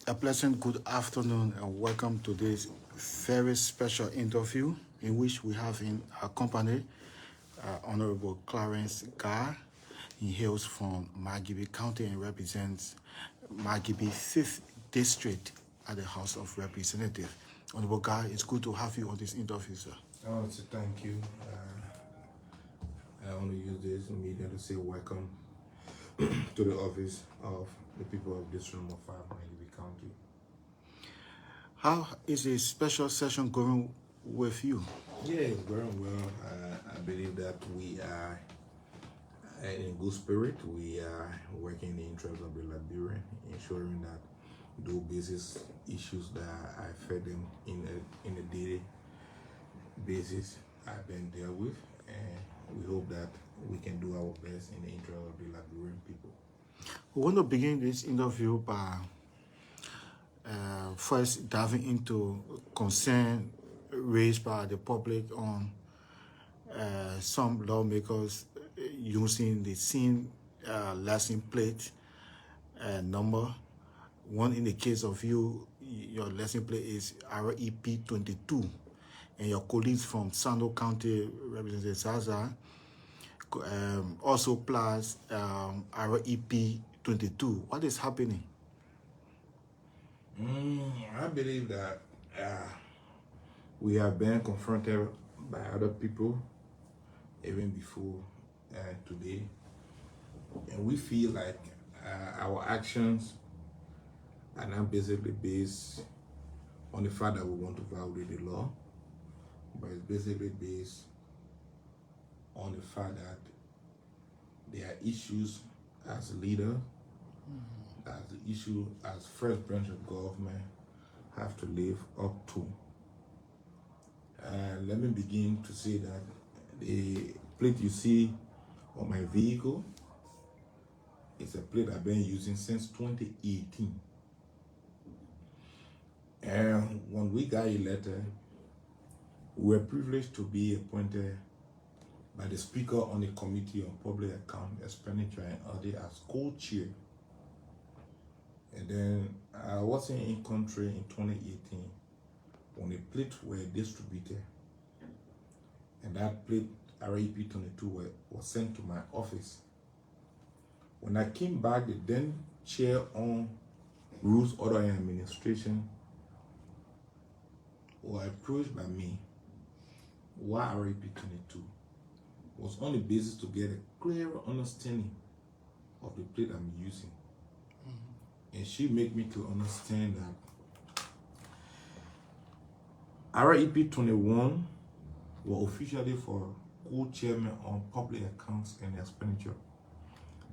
A pleasant good afternoon and welcome to this very special interview in which we have in our company Honorable Clarence Gahr. He hails from Margibi County and represents Margibi 5th District at the House of Representatives. Honorable Gahr, it's good to have you on this interview, sir. I want to say thank you. I want to use this media to say welcome to the office of the people of District Number 5, Margibi County. How is the special session going with you? Yeah, it's going well. I believe that we are in good spirit. We are working in the interest of the Liberian, ensuring that those basic issues that I fed them in a daily basis are being dealt with, and we hope that we can do our best in the interest of the Liberian people. We want to begin this interview by first diving into concern raised by the public on some lawmakers using the same license plate number. One in the case of you, your license plate is REP 22, and your colleagues from Sando County, Representative Zaza, also plus REP 22. What is happening? I believe that we have been confronted by other people even before today, and we feel like our actions are not basically based on the fact that we want to violate the law, but it's basically based on the fact that there are issues as a leader, as the issue as first branch of government have to live up to. Let me begin to say that the plate you see on my vehicle is a plate I've been using since 2018. And when we got elected, we were privileged to be appointed by the Speaker on the Committee on Public Account, Expenditure and Audit as co-chair. And then I wasn't in country in 2018 when the plates were distributed. And that plate, REP 22, was sent to my office. When I came back, the then chair on Rules, Order and Administration was approached by me why REP 22 was on the basis to get a clearer understanding of the plate I'm using. And she made me to understand that REP 21 was officially for co-chairman on public accounts and expenditure.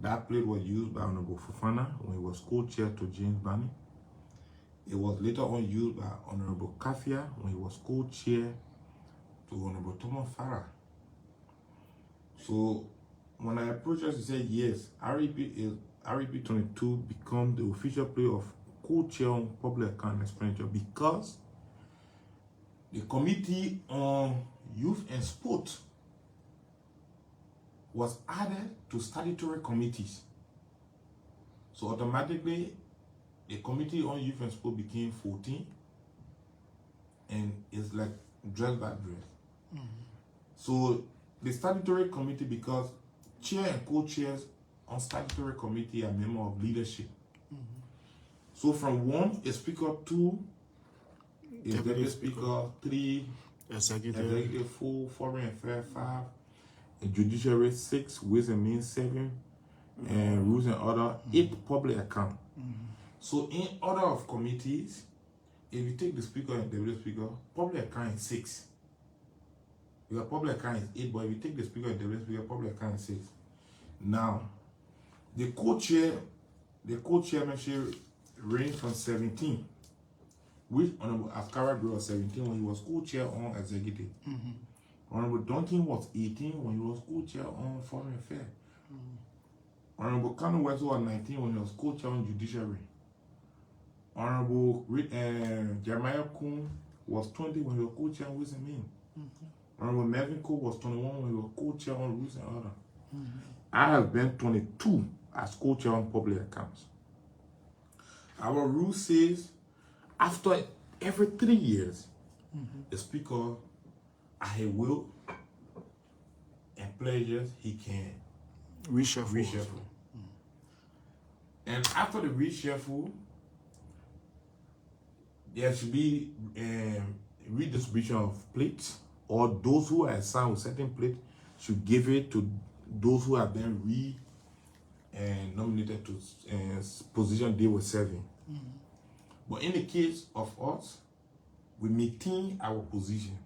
That plate was used by Honorable Fofana when he was co-chair to James Bani. It was later on used by Honorable Kafia when he was co-chair to Honorable Thomas Farah. So when I approached her, she said, yes, REP 22 become the official plate of co-chair on public account and expenditure because the Committee on Youth and Sport was added to statutory committees. So automatically, the Committee on Youth and Sport became 14, and it's like dress by dress. So the statutory committee, because chair and co-chairs on statutory committee are members of leadership. So from 1, a speaker, 2, a deputy speaker, 3, executive 4, foreign affairs 5, and judiciary 6, ways and means 7, and rules and order 8, public account. So in order of committees, if you take the speaker and deputy speaker, public account is 6. Your public account is 8, but if you take the speaker and deputy speaker, public account is 6. Now, the co-chairmanship ranged from 17, which Honorable Afkara grew was 17 when he was co-chair on executive. Honorable Duncan was 18 when he was co-chair on foreign affairs. Honorable Kanu Wesso was 19 when he was co-chair on judiciary. Honorable Jeremiah Kuhn was 20 when he was co-chair on Ways and Means. Honorable Melvin Cole was 21 when he was co-chair on Rules and Order. I have been 22 as co-chair on public accounts. Our rule says after every 3 years, the speaker, at his will and pleasures, he can reshuffle. And after the reshuffle, there should be redistribution of plates, or those who are assigned with certain plate should give it to those who have been nominated to position they were serving. But in the case of us, we maintain our position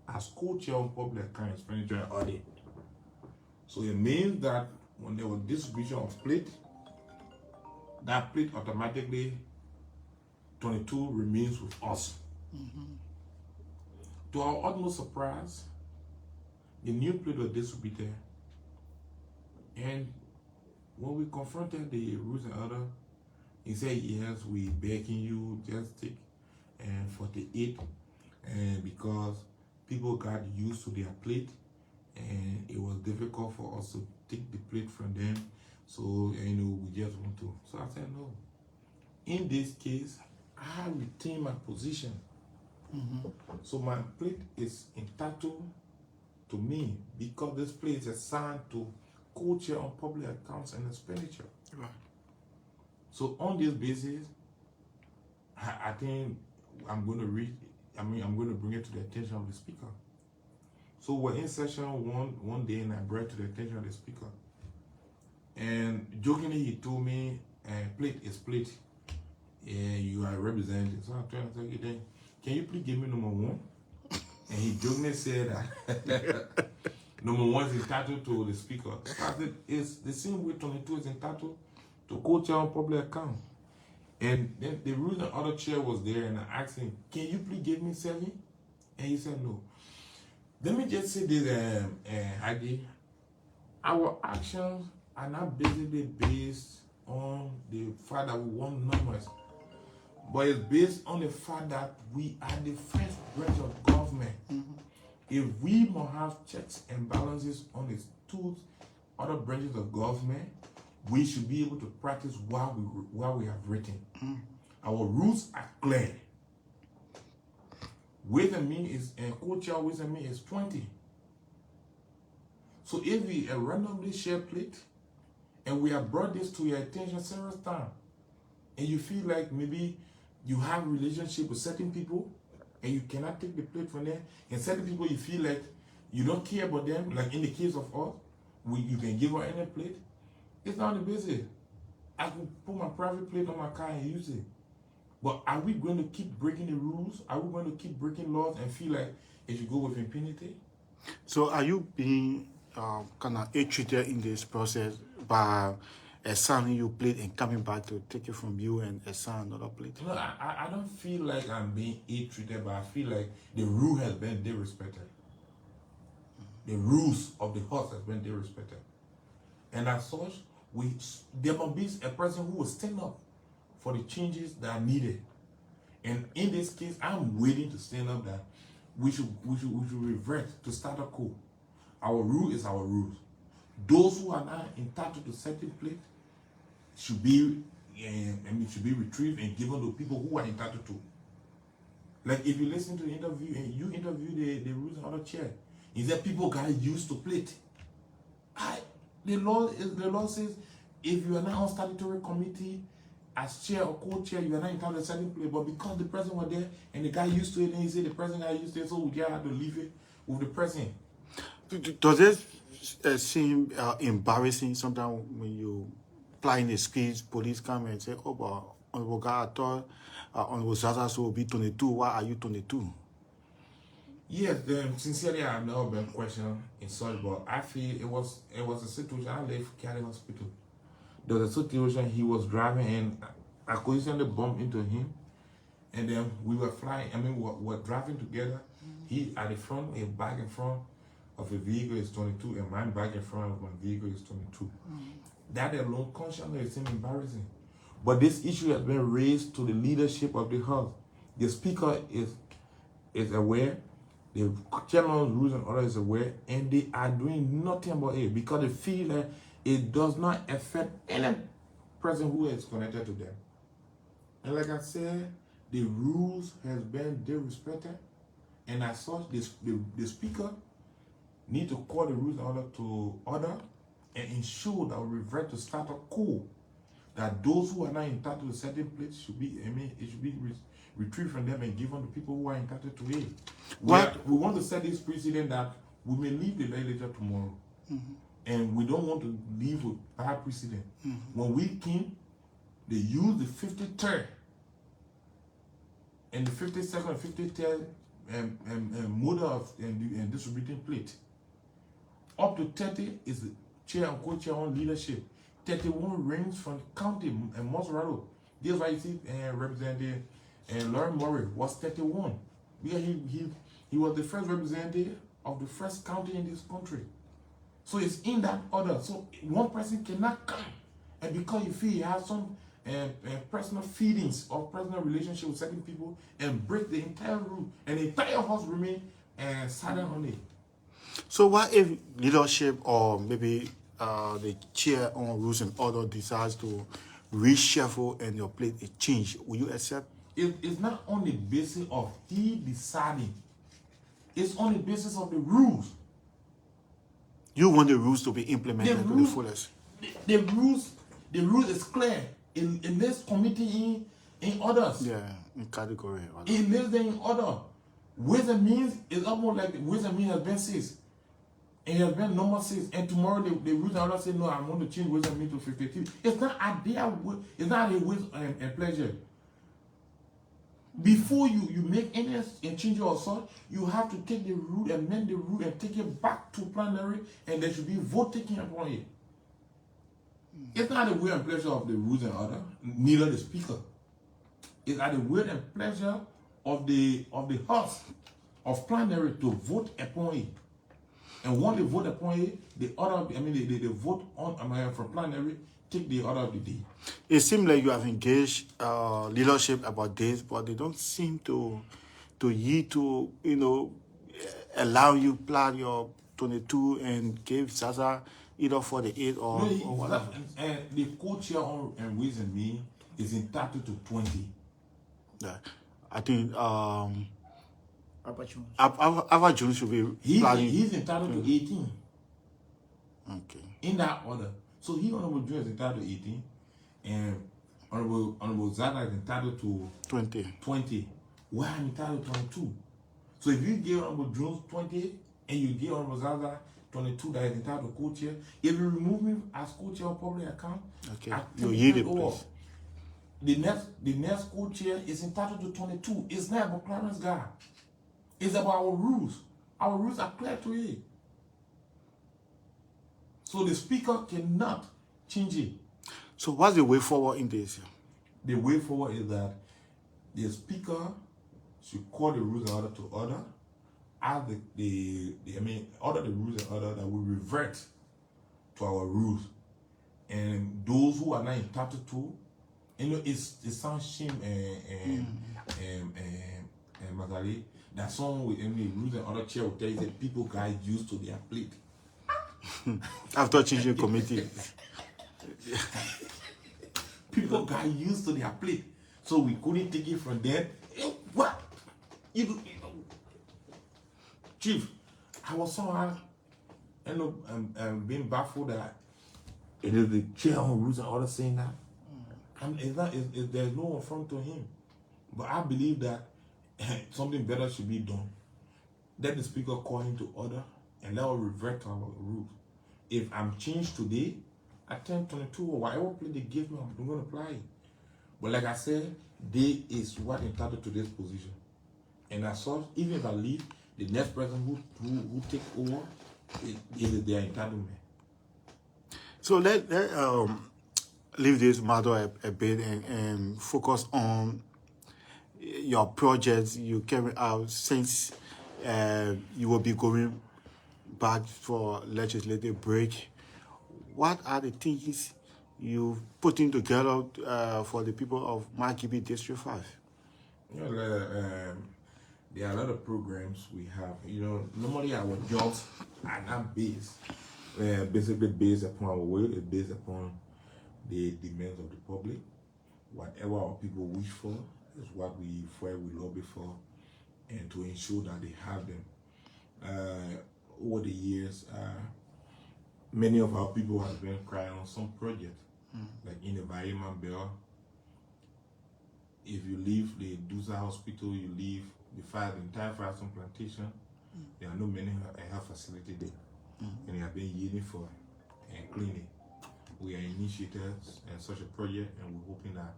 as co-chair on public account expenditure and audit. So it means that when there was distribution of plate, that plate automatically 22 remains with us. To our utmost surprise, the new plate was distributed, and when we confronted the rules and order, he said, yes, we begging you just take 48, and because people got used to their plate and it was difficult for us to take the plate from them, so we just want to. So I said, no, in this case I retain my position. So my plate is entitled to me because this plate is assigned to co-chair on public accounts and expenditure. Right. So on this basis, I think I'm going to bring it to the attention of the speaker. So we're in session one day, and I brought it to the attention of the speaker. And jokingly, he told me, plate is plate. Yeah, you are representing. So I'm trying to say, then, can you please give me number one? And he jokingly said that number one is entitled to the speaker. So I said, it's the same way 22 is entitled to co-chair on public account. And then the rules and other chair was there, and I asked him, can you please give me 7? And he said no. Let me just say this, Hadi. Our actions are not basically based on the fact that we want numbers, but it's based on the fact that we are the first branch of government. If we must have checks and balances on the two other branches of government, we should be able to practice what we have written. Our rules are clear. Ways and means is co-chair ways and means is 20. So if we randomly share plate, and we have brought this to your attention several times, and you feel like maybe you have a relationship with certain people and you cannot take the plate from them, and certain people you feel like you don't care about them, like in the case of us, you can give her any plate. It's not the basis. I can put my private plate on my car and use it. But are we going to keep breaking the rules? Are we going to keep breaking laws and feel like it should go with impunity? So are you being kind of ill-treated in this process by assigning you plate and coming back to take it from you and assign another plate? No, I don't feel like I'm being ill-treated, but I feel like the rule has been disrespected. The rules of the horse has been disrespected. And as such, there must be a person who will stand up for the changes that are needed. And in this case, I'm waiting to stand up that we should revert to status quo. Our rule is our rules. Those who are not entitled to certain plate should be retrieved and given to people who are entitled to. Like if you listen to the interview and you interview the rules and other chair, is that people got used to plate. The law says if you are not on statutory committee as chair or co-chair, you are not entitled to a certain plate. But because the president was there and the guy used to it, and he said the president got used to it, so we just had to leave it with the president. Does it seem embarrassing sometimes when you apply in the streets, police come and say, oh, but Honorable Gahr, I thought Honorable Zaza will be 22, why are you 22? Yes, sincerely, I have never been questioned in such, but I feel it was a situation. I left Cali Hospital. There was a situation he was driving, and I coincidentally bumped into him, and then we were flying. I mean, we were driving together. He at the front, a bag in front of a vehicle is 22, and my bag in front of my vehicle is 22. That alone, consciously, seems embarrassing. But this issue has been raised to the leadership of the House. The Speaker is aware. The chairman's rules and order is aware, and they are doing nothing about it because they feel that it does not affect any person who is connected to them. And like I said, the rules has been disrespected, and as such, the speaker need to call the rules in order to order and ensure that we revert to status quo. That those who are not entitled to certain places should be, it should be retrieved from them and given to people who are entitled to it. We want to set this precedent that we may leave the legislature tomorrow, and we don't want to leave with bad precedent. When we came, they used the 53rd and the 52nd and 53rd model of and distributing plate. Up to 30 is the chair and co-chair on leadership. 31 rings from the county and Mosrado. This is why you see Representative Lauren Murray was 31. Because he was the first representative of the first county in this country. So it's in that order. So one person cannot come, and because you feel he has some personal feelings or personal relationship with certain people, and break the entire rule, and the entire house remain silent on it. So what if leadership or maybe the chair on rules and order decides to reshuffle and your plate is changed? Will you accept? It's not on the basis of he deciding. It's on the basis of the rules. You want the rules to be implemented to the fullest. The rules is clear in this committee in others. Yeah, in category. It lives there in order. Ways and Means is almost like Ways and Means has been 6. And it has been number 6. And tomorrow the rules and order say no, I want to change Ways and Means to 53. It's not at their will, it's not a ways and pleasure. Before you make any change or sort, you have to take the rule, amend the rule, and take it back to plenary, and there should be vote taken upon it. It's not the will and pleasure of the rules and order, neither the speaker. It's at the will and pleasure of the House of plenary to vote upon it. And once they vote upon it, the order, they vote on from plenary, take the order of the day. It seems like you have engaged leadership about this, but they don't seem to yield to, allow you plan your 22 and give Zaza either 48 or whatever. And the co-chair on Ways and Means is entitled to 20. Yeah, I think Abba Jones should be planning. He's entitled to 18. Okay. In that order. So Honorable Jones is entitled to 18, and Honorable Zaza is entitled to 20. Why I'm entitled to 22? So if you give Honorable Jones 20 and you give Honorable Zaza 22 that is entitled to co-chair, if you remove me as co-chair of public account, okay, you yield it, please. The next co-chair is entitled to 22. It's not about Clarence Gahr. It's about our rules. Our rules are clear to it. So the speaker cannot change it. So what's the way forward in this? The way forward is that the speaker should call the rules and order to order, ask order the rules and order that will revert to our rules. And those who are not entitled to, it sounds shame and Magali, that someone with any rules and order chair will tell you that people got used to their plate. After changing committee. People got used to their plate, so we couldn't take it from them. What? Chief, I was somehow being baffled that it is the chair on rules and order saying that. And there's no affront to him. But I believe that something better should be done. Let the speaker call him to order, and that will revert to our rules. If I'm changed today, at 10:22 or whatever play they give me, I'm going to apply it. But like I said, they is what entitled to this position. And as such, even if I leave, the next person who take over is their entitlement. So let leave this matter a bit and focus on your projects you carry out since you will be going back for legislative break. What are the things you putting together for the people of Margibi District 5? There are a lot of programs we have. Normally our jobs are not basically based upon our will. It's based upon the demands of the public. whatever our people wish for is what we lobby for, and to ensure that they have them. Over the years, many of our people have been crying on some project, like in the environment bill. If you leave the Dusa Hospital, you leave the entire Firestone Plantation, there are no many health facility there, and they have been yearning for and cleaning. We are initiators in such a project, and we're hoping that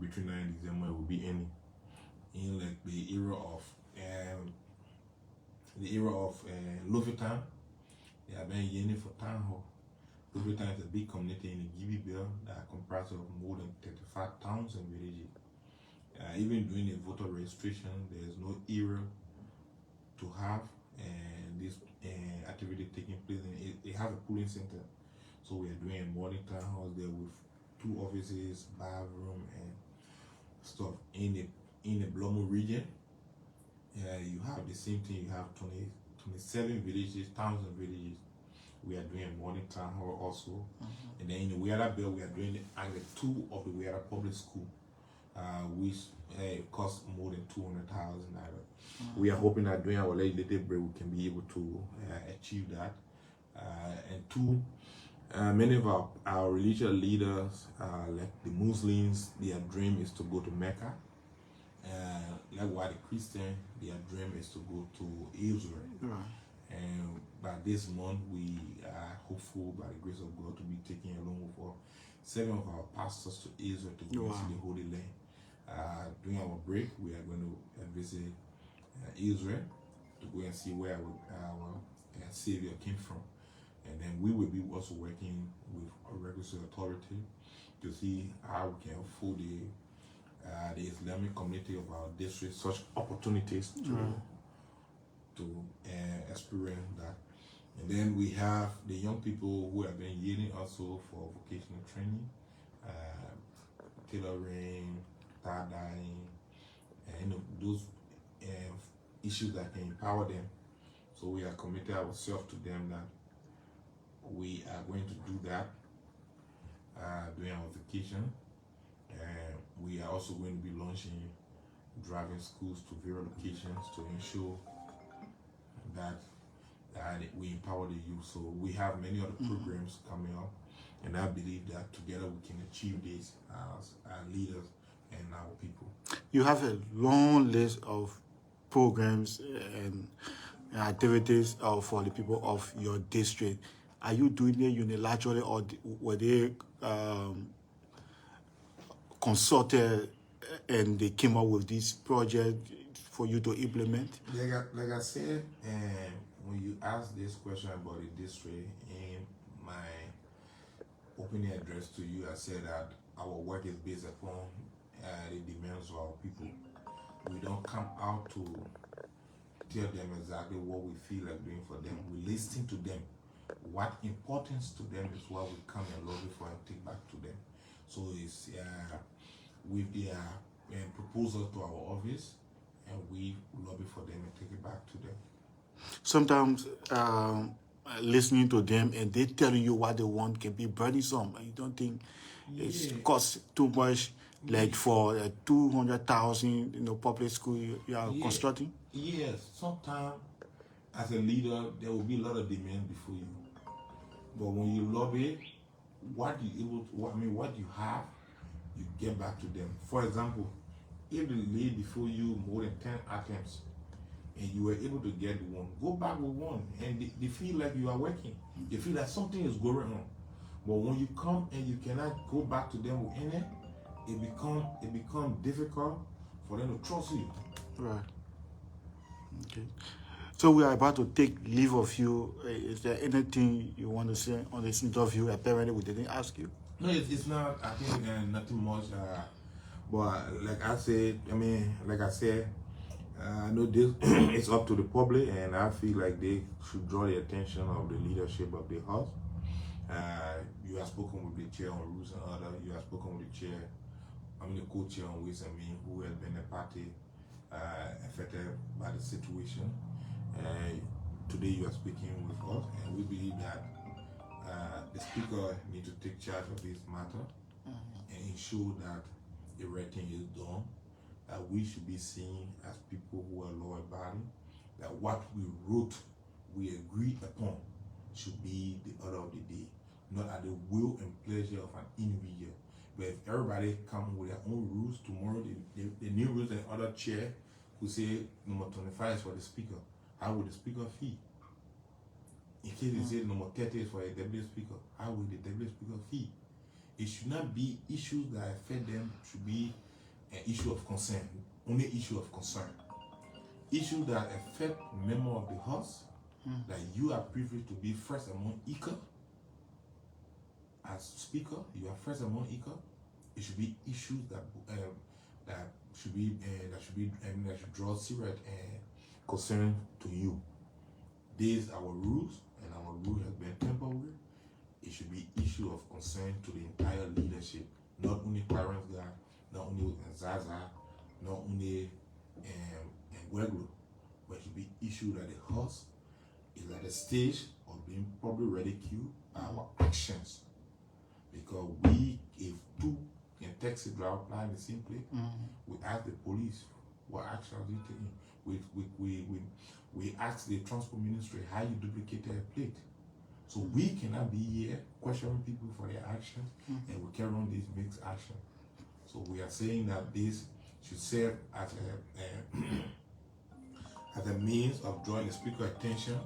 between now and December there will be any. In like the era of Lovitan, they have been yearning for town hall. Lovitan is a big community in the Margibi belt that comprises of more than 35 towns and villages. Even during the voter registration, there is no era to have and this activity taking place. And it has a polling center, so we are doing a morning town hall there with 2 offices, bathroom, and stuff in the Blomo region. You have the same thing. You have 27 villages, towns and villages. We are doing a morning town hall also, and then in the Weara Belt, we are doing the 2 of the Weara public school, which cost more than 200,000 naira. We are hoping that during our legislative break we can be able to achieve that. And 2, many of our religious leaders, like the Muslims, their dream is to go to Mecca. Likewise, the Christian, their dream is to go to Israel. Right. And by this month, we are hopeful, by the grace of God, to be taking along with 7 of our pastors to Israel to go see the Holy Land. During our break, we are going to visit Israel to go and see where our Savior came from. And then we will be also working with a regulatory authority to see how we can afford the Islamic community of our district such opportunities to experience that. And then we have the young people who have been yearning also for vocational training, tailoring, tie-dyeing, and those issues that can empower them. So we are committed ourselves to them that we are going to do that during our vacation. We are also going to be launching driving schools to various locations to ensure that we empower the youth. So we have many other programs coming up, and I believe that together we can achieve this as leaders and our people. You have a long list of programs and activities for the people of your district. Are you doing it unilaterally, or were they consulted and they came up with this project for you to implement? Like I said, when you asked this question about the district in my opening address to you, I said that our work is based upon the demands of our people. We don't come out to tell them exactly what we feel like doing for them. We listen to them. What importance to them is what we come and lobby for and take back to them. So it's with their proposal to our office, and we lobby for them and take it back to them. Sometimes listening to them and they telling you what they want can be burdensome, and you don't think it costs too much, like for 200,000 public school you are constructing? Yes, sometimes as a leader there will be a lot of demand before you, but when you lobby, what you have, you get back to them. For example, if they lay before you more than 10 items and you were able to get one, go back with one, and they feel like you are working. They feel that something is going on. But when you come and you cannot go back to them with any, it become difficult for them to trust you. Right. Okay. So we are about to take leave of you. Is there anything you want to say on this interview? Apparently we didn't ask you. No, it's not. I think nothing much. But like I said, I know this it's up to the public, and I feel like they should draw the attention of the leadership of the house. You have spoken with the chair on rules and order. You have spoken with the co-chair on ways and means, who has been a party affected by the situation. Today you are speaking with us, and we believe that the speaker needs to take charge of this matter and ensure that a writing is done, that we should be seen as people who are law-abiding, that what we wrote, we agreed upon, should be the order of the day, not at the will and pleasure of an individual. But if everybody come with their own rules, tomorrow the new rules and other chair who say number 25 is for the speaker, how will the speaker feel? In case they say number 30 is for a deputy speaker, how will the deputy speaker feel? It should not be issues that affect them, should be an issue of concern, only issue of concern. Issues that affect member of the House, that you are privileged to be first among equal. As speaker, you are first among equal. It should be issues that should draw serious concern to you. These are our rules, and our rule has been tampered with. It should be issue of concern to the entire leadership, not only Clarence Gahr, not only Zaza, not only Gweglo, but it should be issue that the House is at the stage of being probably ridiculed by our actions. Because if two in taxi driver apply in the same place, we ask the police what action are you taking. We ask the transport ministry how you duplicated a plate. So we cannot be here questioning people for their actions, and we carry on this mixed action. So we are saying that this should serve as a means of drawing the speaker attention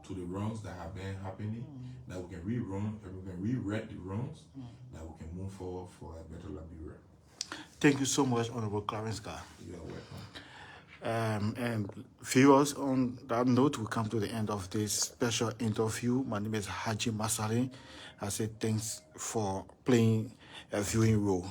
to the wrongs that have been happening, that we can re-read the wrongs, that we can move forward for a better Liberia. Thank you so much, Honorable Clarence Gahr. You are welcome. And viewers, on that note, we come to the end of this special interview. My name is Haji Masari. I say thanks for playing a viewing role.